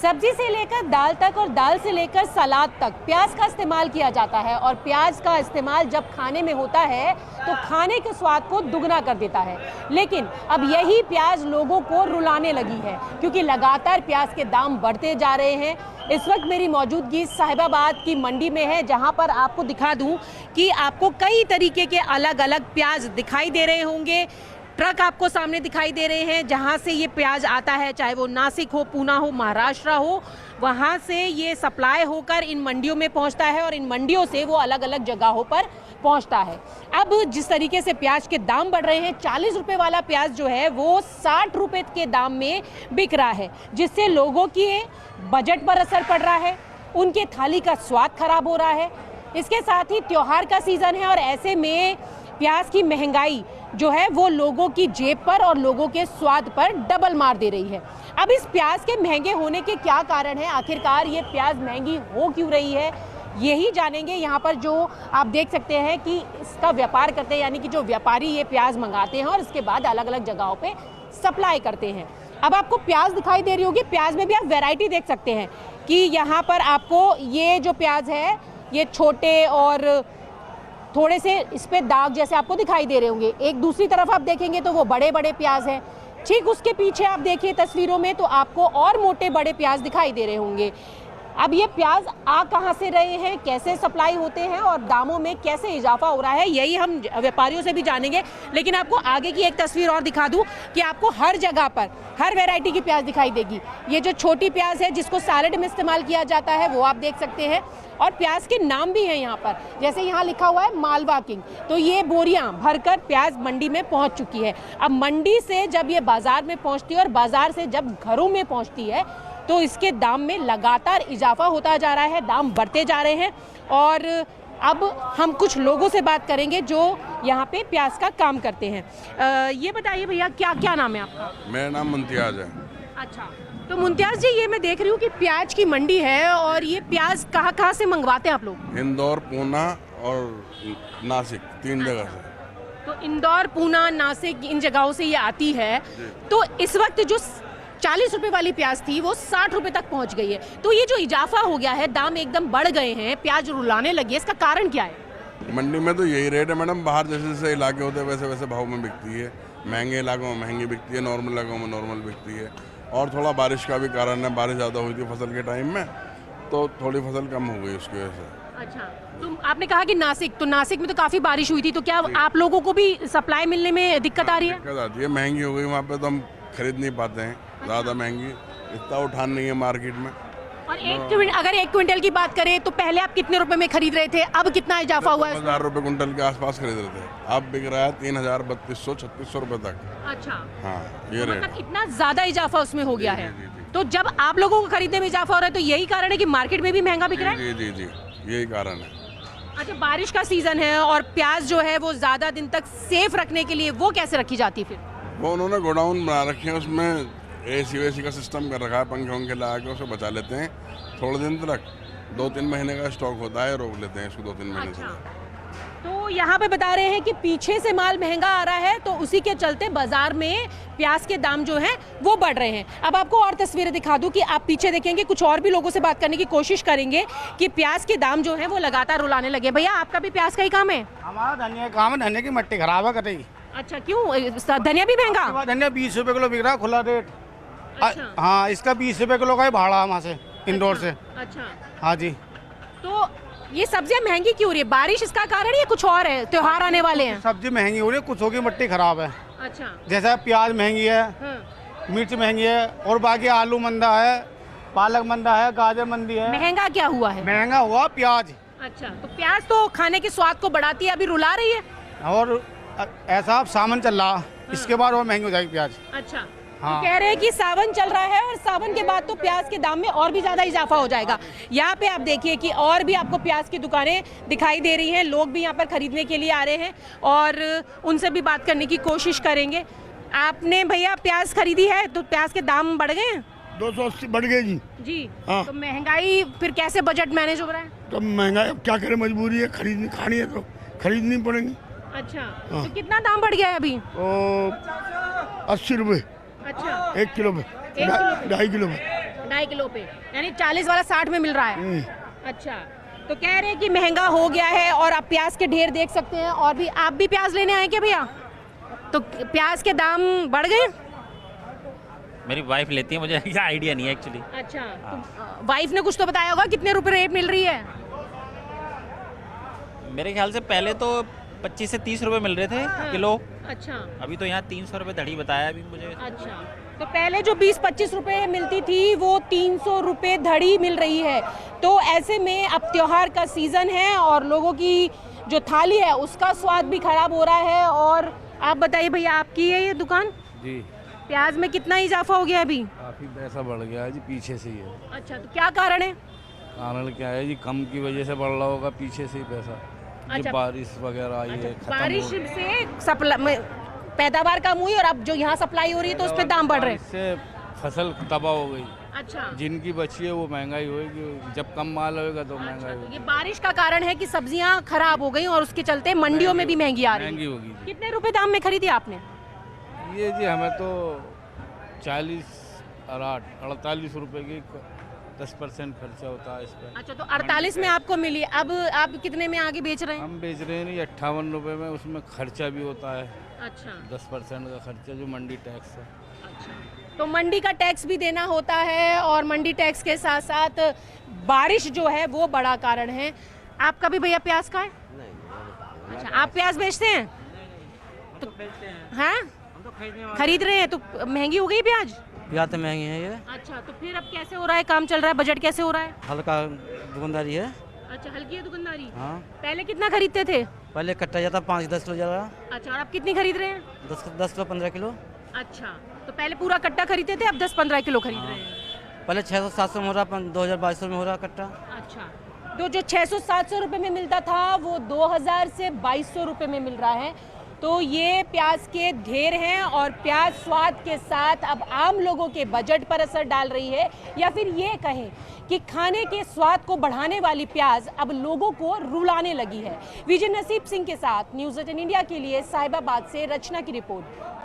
सब्जी से लेकर दाल तक और दाल से लेकर सलाद तक प्याज का इस्तेमाल किया जाता है और प्याज का इस्तेमाल जब खाने में होता है तो खाने के स्वाद को दुगना कर देता है। लेकिन अब यही प्याज लोगों को रुलाने लगी है क्योंकि लगातार प्याज के दाम बढ़ते जा रहे हैं। इस वक्त मेरी मौजूदगी साहिबाबाद की मंडी में है, जहां पर आपको दिखा दूं कि आपको कई तरीके के अलग अलग प्याज दिखाई दे रहे होंगे। ट्रक आपको सामने दिखाई दे रहे हैं जहां से ये प्याज आता है, चाहे वो नासिक हो, पूना हो, महाराष्ट्र हो, वहां से ये सप्लाई होकर इन मंडियों में पहुंचता है और इन मंडियों से वो अलग अलग जगहों पर पहुंचता है। अब जिस तरीके से प्याज के दाम बढ़ रहे हैं, 40 रुपए वाला प्याज जो है वो 60 रुपए के दाम में बिक रहा है, जिससे लोगों के बजट पर असर पड़ रहा है, उनके थाली का स्वाद खराब हो रहा है। इसके साथ ही त्योहार का सीजन है और ऐसे में प्याज की महंगाई जो है वो लोगों की जेब पर और लोगों के स्वाद पर डबल मार दे रही है। अब इस प्याज के महंगे होने के क्या कारण है, आखिरकार ये प्याज महंगी हो क्यों रही है, यही जानेंगे। यहाँ पर जो आप देख सकते हैं कि इसका व्यापार करते हैं, यानी कि जो व्यापारी ये प्याज मंगाते हैं और इसके बाद अलग अलग जगहों पे सप्लाई करते हैं। अब आपको प्याज दिखाई दे रही होगी, प्याज में भी आप वैरायटी देख सकते हैं कि यहाँ पर आपको ये जो प्याज है ये छोटे और थोड़े से इस पे दाग जैसे आपको दिखाई दे रहे होंगे। एक दूसरी तरफ आप देखेंगे तो वो बड़े बड़े प्याज हैं। ठीक उसके पीछे आप देखिए तस्वीरों में तो आपको और मोटे बड़े प्याज दिखाई दे रहे होंगे। अब ये प्याज आ कहाँ से रहे हैं, कैसे सप्लाई होते हैं और दामों में कैसे इजाफा हो रहा है, यही हम व्यापारियों से भी जानेंगे। लेकिन आपको आगे की एक तस्वीर और दिखा दूं कि आपको हर जगह पर हर वैरायटी की प्याज दिखाई देगी। ये जो छोटी प्याज है जिसको सैलेड में इस्तेमाल किया जाता है वो आप देख सकते हैं, और प्याज के नाम भी हैं यहाँ पर, जैसे यहाँ लिखा हुआ है मालवा किंग। तो ये बोरियां भरकर प्याज मंडी में पहुँच चुकी है। अब मंडी से जब ये बाजार में पहुँचती है और बाजार से जब घरों में पहुँचती है तो इसके दाम में लगातार इजाफा होता जा रहा है, दाम बढ़ते जा रहे हैं। और अब हम कुछ लोगों से बात करेंगे जो यहाँ पे प्याज का काम करते हैं। ये बताइए भैया, क्या क्या नाम है आपका? मेरा नाम मुमताज है। अच्छा, तो मुमताज जी, ये मैं देख रही हूँ कि प्याज की मंडी है और ये प्याज कहाँ कहाँ से मंगवाते हैं आप लोग? इंदौर, पूना और नासिक, 3 जगह से। तो इंदौर, पूना, नासिक, इन जगहों से ये आती है। तो इस वक्त जो 40 रुपए वाली प्याज थी वो 60 रुपए तक पहुंच गई है। तो ये जो इजाफा हो गया है, दाम एकदम बढ़ गए हैं, प्याज रुलाने लगी है, इसका कारण क्या है? मंडी में तो यही रेट है मैडम, बाहर जैसे जैसे इलाके होते हैं वैसे वैसे भाव में बिकती है। महंगे इलाकों में महंगी बिकती है, नॉर्मल इलाकों में नॉर्मल बिकती है। और थोड़ा बारिश का भी कारण है, बारिश ज़्यादा हुई थी फसल के टाइम में तो थोड़ी फसल कम हो गई उसकी वजह से। अच्छा, तो आपने कहा कि नासिक, तो नासिक में तो काफ़ी बारिश हुई थी, तो क्या आप लोगों को भी सप्लाई मिलने में दिक्कत आ रही है? दिक्कत आती है, महंगी हो गई वहाँ पे तो हम खरीद नहीं पाते हैं, ज़्यादा महंगी, इतना उठान नहीं है मार्केट में। और अगर 1 क्विंटल की बात करें तो पहले आप कितने रुपए में खरीद रहे थे, अब कितना इजाफा हुआ है? 1000 रुपये कुंटल के आसपास खरीद रहे थे, अब बिक रहा है 3000, 3200, 3600 रुपये तक। अच्छा, हाँ, ये रेट। मतलब इतना ज्यादा इजाफा उसमें हो गया है। जी, जी, जी। तो जब आप लोगों को खरीदने में इजाफा हो रहा है तो यही कारण है कि मार्केट में भी महंगा बिक रहा है? जी जी जी, यही कारण है। अच्छा, बारिश का सीजन है और प्याज जो है वो ज्यादा दिन तक सेफ रखने के लिए वो कैसे रखी जाती है फिर? वो उन्होंने गोडाउन बना रखे हैं, उसमें AC वेसी का सिस्टम कर रखा है, पंखे वंखे लगा के उसे बचा लेते हैं थोड़े दिन तक। 2-3 महीने का स्टॉक होता है, रोक लेते हैं इसको 2-3 महीने अच्छा। तक। तो यहाँ पे बता रहे हैं कि पीछे से माल महंगा आ रहा है तो उसी के चलते बाजार में प्याज के दाम जो हैं वो बढ़ रहे हैं। अब आपको और तस्वीरें दिखा दूं कि आप पीछे देखेंगे, कुछ और भी लोगों से बात करने की कोशिश करेंगे कि प्याज के दाम जो हैं वो लगातार रुलाने लगे। भैया, आपका भी प्याज का ही काम है? हमारा धनिया का काम है, धनिया की मट्टी खराब है कतई। अच्छा, क्यों? धनिया भी महंगा? धनिया 20 रुपए किलो बिक रहा है, खुला रेट। अच्छा। हाँ, इसका 20 रुपए किलो का ही भाड़ा वहाँ से, इंदौर से। अच्छा, हाँ जी। तो ये सब्जियां महंगी क्यों हो रही है? बारिश इसका कारण या कुछ और है? त्योहार आने वाले हैं। सब्जी महंगी हो रही है, कुछ होगी मट्टी खराब है। अच्छा। जैसा प्याज महंगी है, मिर्च महंगी है, और बाकी आलू मंदा है, पालक मंदा है, गाजर मंदी है। महंगा क्या हुआ है? महंगा हुआ प्याज। अच्छा, तो प्याज तो खाने के स्वाद को बढ़ाती है, अभी रुला रही है। और ऐसा सावन चल रहा, इसके बाद और महंगी हो जाएगी प्याज। अच्छा, हाँ। तो कह रहे हैं कि सावन चल रहा है और सावन के बाद तो प्याज के दाम में और भी ज्यादा इजाफा हो जाएगा। यहाँ पे आप देखिए कि और भी आपको प्याज की दुकानें दिखाई दे रही हैं, लोग भी यहाँ पर खरीदने के लिए आ रहे हैं और उनसे भी बात करने की कोशिश करेंगे। आपने भैया प्याज खरीदी है तो प्याज के दाम बढ़ गए हैं? 280 बढ़ गए जी। जी। हाँ। तो महंगाई फिर कैसे बजट मैनेज हो रहा है? तो महंगाई अब क्या करें, मजबूरी है, खरीदनी खानी है तो खरीदनी पड़ेगी। अच्छा, हाँ। तो कितना दाम बढ़ गया है अभी? तो 80 रुपये अच्छा, 1 किलो पे, 2.5 किलो पे। 2.5 किलो पे, यानी 40 वाला 60 में मिल रहा है। अच्छा, तो कह रहे हैं कि महंगा हो गया है और आप प्याज के ढेर देख सकते हैं। और भी आप भी प्याज लेने आए क्या भैया? तो प्याज के दाम बढ़ गए? मेरी वाइफ लेती है, मुझे आइडिया नहीं है एक्चुअली। अच्छा, तो वाइफ ने कुछ तो बताया होगा कितने रुपए रेट मिल रही है? मेरे ख्याल से पहले तो 25 से 30 रुपए मिल रहे थे किलो। अच्छा अभी तो यहाँ 300 रुपए धड़ी बताया अभी मुझे। अच्छा, तो पहले जो 20-25 रुपए मिलती थी वो 300 रुपए धड़ी मिल रही है। तो ऐसे में अब त्योहार का सीजन है और लोगों की जो थाली है उसका स्वाद भी खराब हो रहा है। और आप बताइए भैया, आपकी है ये दुकान? जी, प्याज में कितना इजाफा हो गया अभी? काफ़ी पैसा बढ़ गया है जी, पीछे से ही है। अच्छा, तो क्या कारण है? कारण क्या है जी, कम की वजह से बढ़ रहा होगा, पीछे से ही पैसा। अच्छा। ये बारिश वगैरह आई है, खत्म बारिश हो गई। से पैदावार कम हुई और अब जो यहाँ सप्लाई हो रही है तो उस पर दाम बढ़ रहे हैं। इससे फसल तबाह हो गई। अच्छा, जिनकी बची है वो महंगाई होगी, जब कम माल होगा तो महंगाई तो होगी। ये बारिश का कारण है कि सब्जियां खराब हो गई और उसके चलते मंडियों में भी महंगी आ रही महंगी है। होगी जी। कितने रुपए दाम में खरीदी आपने? ये जी हमें तो 40 और 48 रुपए की 10% खर्चा होता है इस पर। अच्छा, तो 48 में आपको मिली, अब आप कितने में आगे बेच रहे हैं? हम बेच रहे हैं नहीं 58 रुपए में, उसमें खर्चा भी होता है अच्छा 10% का खर्चा जो मंडी टैक्स है। अच्छा, तो मंडी का टैक्स भी देना होता है और मंडी टैक्स के साथ साथ बारिश जो है वो बड़ा कारण है। आपका भी भैया प्याज का है? नहीं। अच्छा, आप प्याज बेचते हैं? तो हैं? खरीद रहे हैं तो महंगी हो गई प्याज? प्याज तो महंगी है ये। अच्छा, तो फिर अब कैसे हो रहा है, काम चल रहा है, बजट कैसे हो रहा है? हल्का दुकानदारी है। अच्छा, हल्की है दुकानदारी। हाँ, पहले कितना खरीदते थे? पहले कट्टा जाता 5-10 किलो जा रहा, अच्छा, और अब कितनी खरीद रहे हैं? 10 किलो 15 किलो। अच्छा, तो पहले पूरा कट्टा खरीदते थे, अब 10-15 किलो खरीद रहे हैं। पहले 600-700 में हो रहा, 2000-2200 में हो रहा कट्टा। अच्छा, तो जो 600-700 रुपए में मिलता था वो 2000 से 2200 रुपए में मिल रहा है। तो ये प्याज के ढेर हैं और प्याज स्वाद के साथ अब आम लोगों के बजट पर असर डाल रही है, या फिर ये कहें कि खाने के स्वाद को बढ़ाने वाली प्याज अब लोगों को रुलाने लगी है। विजय नसीब सिंह के साथ न्यूज़ 18 इंडिया के लिए साहिबाबाद से रचना की रिपोर्ट।